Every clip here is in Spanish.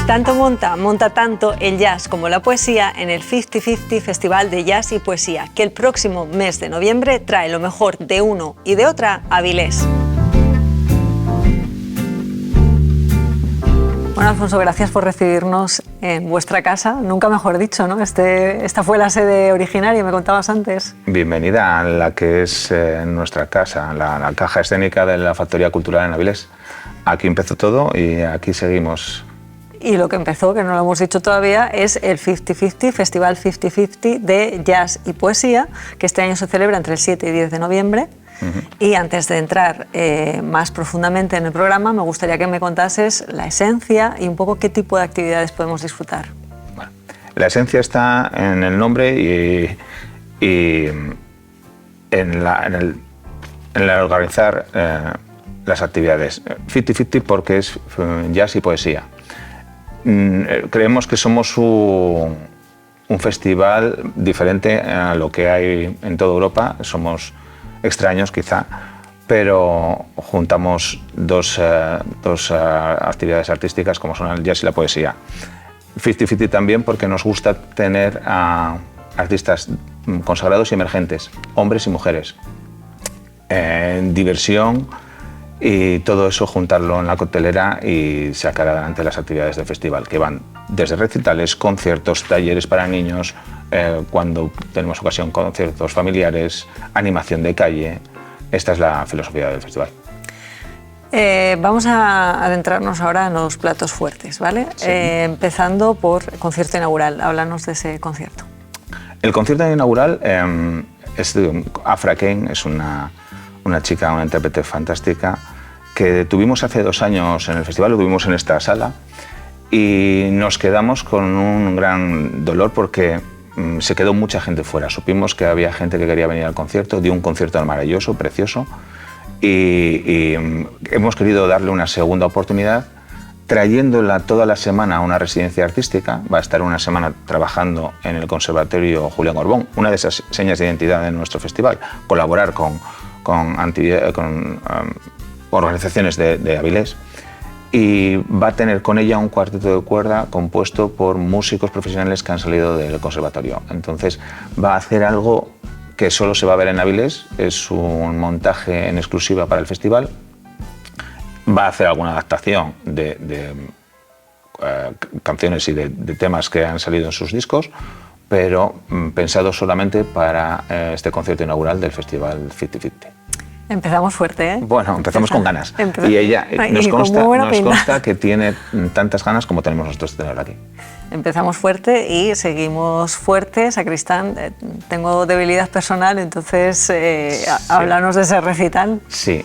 Tanto monta tanto el jazz como la poesía en el 50-50 Festival de Jazz y Poesía, que el próximo mes de noviembre trae lo mejor de uno y de otra a Avilés. Bueno, Alfonso, gracias por recibirnos en vuestra casa, nunca mejor dicho, ¿no? Esta fue la sede originaria, me contabas antes. Bienvenida a la que es nuestra casa, la caja escénica de la Factoría Cultural en Avilés. Aquí empezó todo y aquí seguimos. Y lo que empezó, que no lo hemos dicho todavía, es el 50-50, Festival 50-50 de Jazz y Poesía, que este año se celebra entre el 7 y 10 de noviembre. Y antes de entrar más profundamente en el programa, me gustaría que me contases la esencia y un poco qué tipo de actividades podemos disfrutar. Bueno, la esencia está en el nombre y en el organizar las actividades. 50-50 porque es jazz y poesía. Creemos que somos un festival diferente a lo que hay en toda Europa. Somos extraños quizá, pero juntamos dos actividades artísticas como son el jazz y la poesía. 50-50 también porque nos gusta tener a artistas consagrados y emergentes, hombres y mujeres, diversión y todo eso juntarlo en la coctelera y sacar adelante las actividades del festival, que van desde recitales, conciertos, talleres para niños, cuando tenemos ocasión, conciertos familiares, animación de calle. Esta es la filosofía del festival. Vamos a adentrarnos ahora en los platos fuertes, ¿vale? Sí. Empezando por el concierto inaugural. Háblanos de ese concierto. El concierto inaugural es de Afra Kane, es una chica, una intérprete fantástica, que tuvimos hace 2 años en el festival, lo tuvimos en esta sala, y nos quedamos con un gran dolor porque se quedó mucha gente fuera. Supimos que había gente que quería venir al concierto, dio un concierto maravilloso, precioso, y hemos querido darle una segunda oportunidad, trayéndola toda la semana a una residencia artística. Va a estar una semana trabajando en el Conservatorio Julián Orbón, una de esas señas de identidad de nuestro festival, colaborar con organizaciones de Avilés, y va a tener con ella un cuarteto de cuerda compuesto por músicos profesionales que han salido del conservatorio. Entonces va a hacer algo que solo se va a ver en Avilés, es un montaje en exclusiva para el festival. Va a hacer alguna adaptación de canciones y de temas que han salido en sus discos, pero pensado solamente para este concierto inaugural del Festival 50-50. Empezamos fuerte, ¿eh? Bueno, empezamos con ganas. Y ella nos consta que tiene tantas ganas como tenemos nosotros de tenerla aquí. Empezamos fuerte y seguimos fuerte. Sacristán, tengo debilidad personal, entonces sí. Háblanos de ese recital. Sí,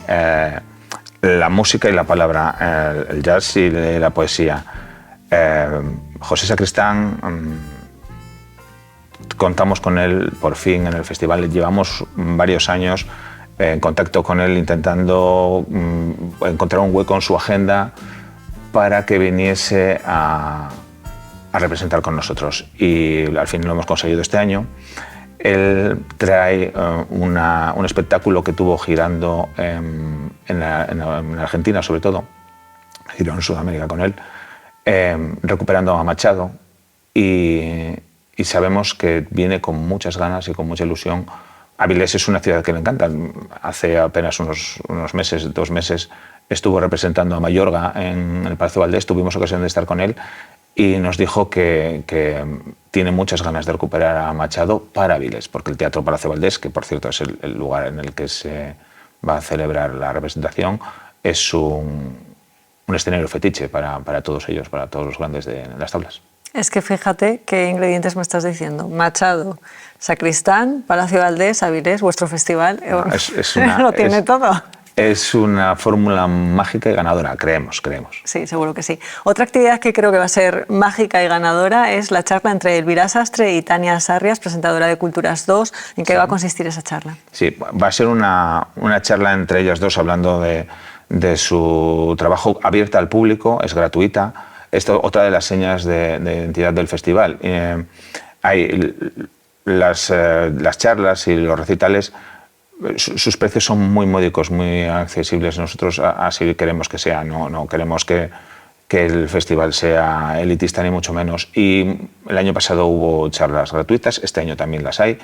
la música y la palabra, el jazz y la poesía. José Sacristán, contamos con él por fin en el festival. Llevamos varios años en contacto con él, intentando encontrar un hueco en su agenda para que viniese a representar con nosotros. Y al fin lo hemos conseguido este año. Él trae un espectáculo que tuvo girando en Argentina, sobre todo, giró en Sudamérica con él, recuperando a Machado, y sabemos que viene con muchas ganas y con mucha ilusión. Avilés es una ciudad que le encanta. Hace apenas unos meses, 2 meses, estuvo representando a Mayorga en el Palacio Valdés. Tuvimos ocasión de estar con él y nos dijo que tiene muchas ganas de recuperar a Machado para Avilés, porque el Teatro Palacio Valdés, que por cierto es el lugar en el que se va a celebrar la representación, es un escenario fetiche para todos ellos, para todos los grandes de las tablas. Es que fíjate qué ingredientes me estás diciendo. Machado, Sacristán, Palacio Valdés, Avilés, vuestro festival. Lo tiene todo. Es una fórmula mágica y ganadora, creemos. Sí, seguro que sí. Otra actividad que creo que va a ser mágica y ganadora es la charla entre Elvira Sastre y Tania Sarrias, presentadora de Culturas 2. ¿En qué va a consistir esa charla? Sí, va a ser una charla entre ellas dos, hablando de su trabajo, abierta al público, es gratuita. Esto es otra de las señas de identidad del festival. Hay las charlas y los recitales, sus precios son muy módicos, muy accesibles. Nosotros así queremos que sea, no queremos que que el festival sea elitista ni mucho menos. Y el año pasado hubo charlas gratuitas, este año también las hay.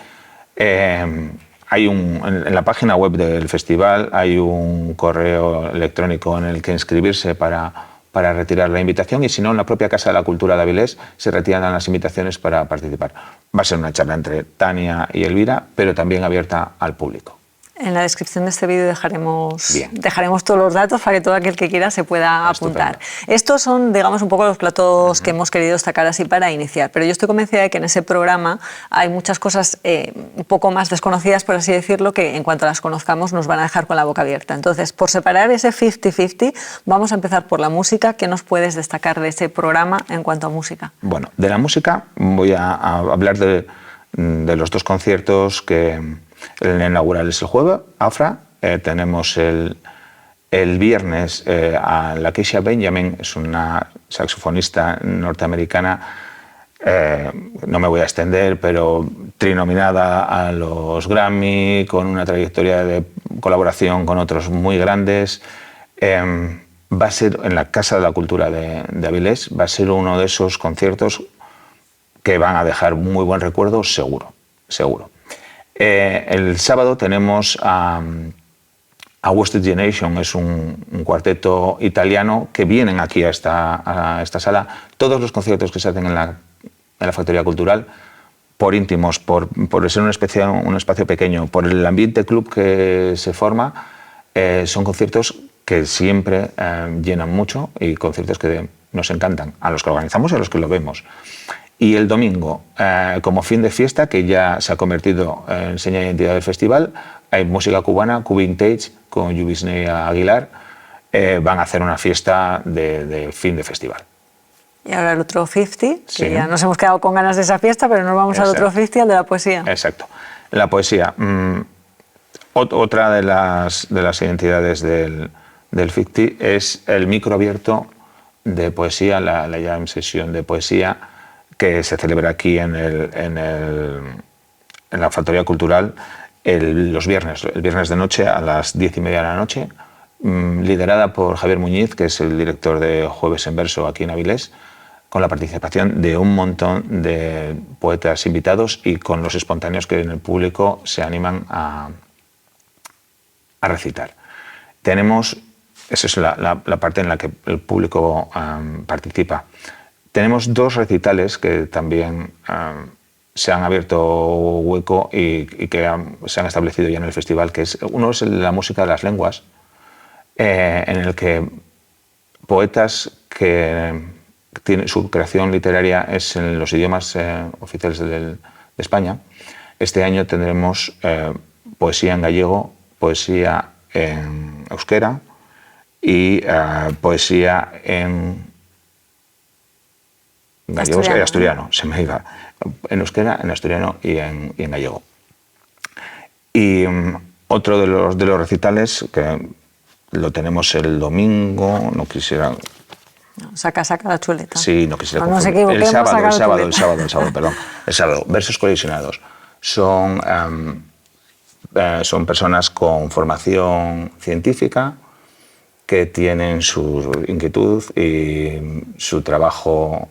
En la página web del festival hay un correo electrónico en el que inscribirse para retirar la invitación, y si no, en la propia Casa de la Cultura de Avilés se retiran las invitaciones para participar. Va a ser una charla entre Tania y Elvira, pero también abierta al público. En la descripción de este vídeo dejaremos todos los datos para que todo aquel que quiera se pueda apuntar. Estos son, digamos, un poco los platos que hemos querido destacar así para iniciar, pero yo estoy convencida de que en ese programa hay muchas cosas un poco más desconocidas, por así decirlo, que en cuanto las conozcamos nos van a dejar con la boca abierta. Entonces, por separar ese 50-50, vamos a empezar por la música. ¿Qué nos puedes destacar de ese programa en cuanto a música? Bueno, de la música voy a hablar de los dos conciertos que... El inaugural es el jueves, AFRA. Tenemos el viernes a Lakeisha Benjamin, es una saxofonista norteamericana, no me voy a extender, pero trinominada a los Grammy, con una trayectoria de colaboración con otros muy grandes. Va a ser en la Casa de la Cultura de Avilés, va a ser uno de esos conciertos que van a dejar un muy buen recuerdo, seguro, seguro. El sábado tenemos a Wasted Generation, es un cuarteto italiano que vienen aquí a esta sala. Todos los conciertos que se hacen en la Factoría Cultural, por íntimos, por ser un espacio pequeño, por el ambiente club que se forma, son conciertos que siempre llenan mucho y conciertos que nos encantan, a los que organizamos y a los que lo vemos. Y el domingo, como fin de fiesta, que ya se ha convertido en seña de identidad del festival, hay música cubana, Cubintage, con Yubisney Aguilar, van a hacer una fiesta de fin de festival. Y ahora el otro 50, sí, que ya nos hemos quedado con ganas de esa fiesta, pero nos vamos al otro 50, al de la poesía. Exacto. La poesía, otra de las identidades del 50 es el micro abierto de poesía, la jam session de poesía, que se celebra aquí en la Factoría Cultural el viernes de noche a las 10:30 de la noche, liderada por Javier Muñiz, que es el director de Jueves en Verso aquí en Avilés, con la participación de un montón de poetas invitados y con los espontáneos que en el público se animan a recitar. Esa es la parte en la que el público participa. Tenemos dos recitales que también se han abierto hueco y que se han establecido ya en el festival, uno es la música de las lenguas, en el que poetas que su creación literaria es en los idiomas oficiales de España. Este año tendremos poesía en gallego, poesía en euskera y poesía en gallego y asturiano, se me iba. En euskera, en asturiano y en gallego. Y otro de los recitales, que lo tenemos el domingo, no quisiera... Saca la chuleta. Sí, no quisiera confundir. El sábado, Versos Colisionados. Son personas con formación científica que tienen su inquietud y su trabajo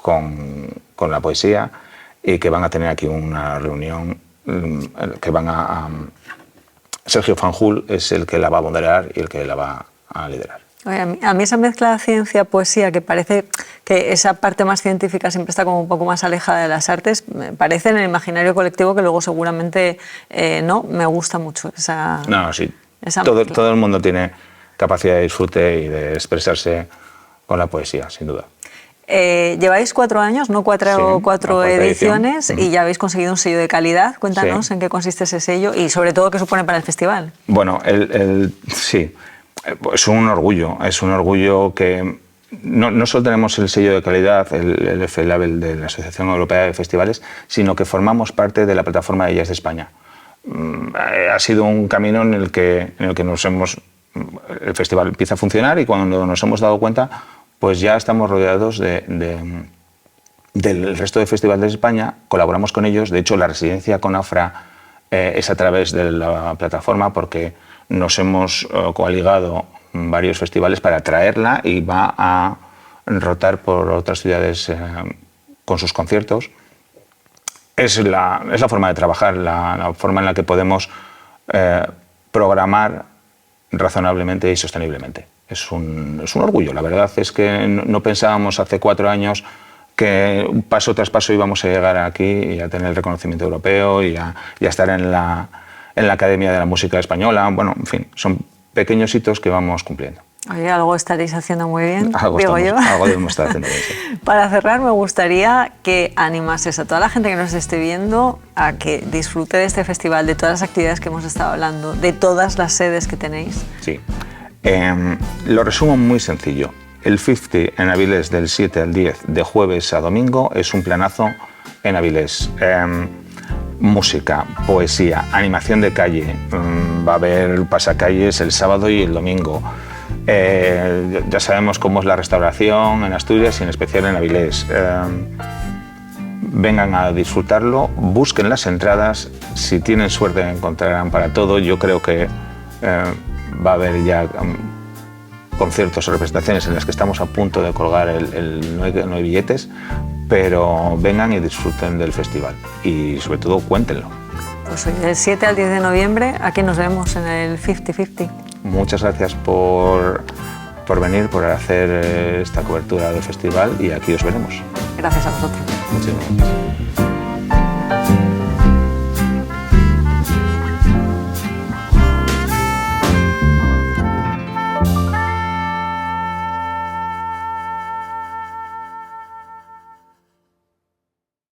con la poesía y que van a tener aquí una reunión que Sergio Fanjul es el que la va a moderar y el que la va a liderar. Oye, a mí esa mezcla de ciencia-poesía, que parece que esa parte más científica siempre está como un poco más alejada de las artes, me parece en el imaginario colectivo que luego seguramente no, me gusta mucho esa... No, sí, esa todo el mundo tiene capacidad de disfrute y de expresarse con la poesía, sin duda. Lleváis 4 años, ¿no? Cuatro ediciones y ya habéis conseguido un sello de calidad. Cuéntanos en qué consiste ese sello y sobre todo qué supone para el festival. Bueno, sí, es un orgullo que no solo tenemos el sello de calidad, el F-Label de la Asociación Europea de Festivales, sino que formamos parte de la plataforma de Jazz de España. Ha sido un camino en el que el festival empieza a funcionar y cuando nos hemos dado cuenta, pues ya estamos rodeados del resto de festivales de España, colaboramos con ellos. De hecho, la residencia con AFRA es a través de la plataforma porque nos hemos coaligado varios festivales para traerla y va a rotar por otras ciudades con sus conciertos. Es la forma de trabajar, la forma en la que podemos programar razonablemente y sosteniblemente. Es un orgullo. La verdad es que no pensábamos hace 4 años que paso tras paso íbamos a llegar aquí y a tener el reconocimiento europeo y a estar en la Academia de la Música Española. Bueno, en fin, son pequeños hitos que vamos cumpliendo. Oye, algo estaréis haciendo muy bien, algo debemos estar haciendo bien, sí. Para cerrar, me gustaría que animases a toda la gente que nos esté viendo a que disfrute de este festival, de todas las actividades que hemos estado hablando, de todas las sedes que tenéis. Sí. Lo resumo muy sencillo. El 50 en Avilés del 7 al 10 de jueves a domingo es un planazo en Avilés. Música, poesía, animación de calle, va a haber pasacalles el sábado y el domingo. Ya sabemos cómo es la restauración en Asturias y en especial en Avilés. Vengan a disfrutarlo, busquen las entradas, si tienen suerte encontrarán para todo. Yo creo que va a haber ya conciertos o representaciones en las que estamos a punto de colgar no hay billetes, pero vengan y disfruten del festival y sobre todo cuéntenlo. Pues del 7 al 10 de noviembre aquí nos vemos en el 50-50. Muchas gracias por venir, por hacer esta cobertura del festival y aquí os veremos. Gracias a vosotros. Muchas gracias.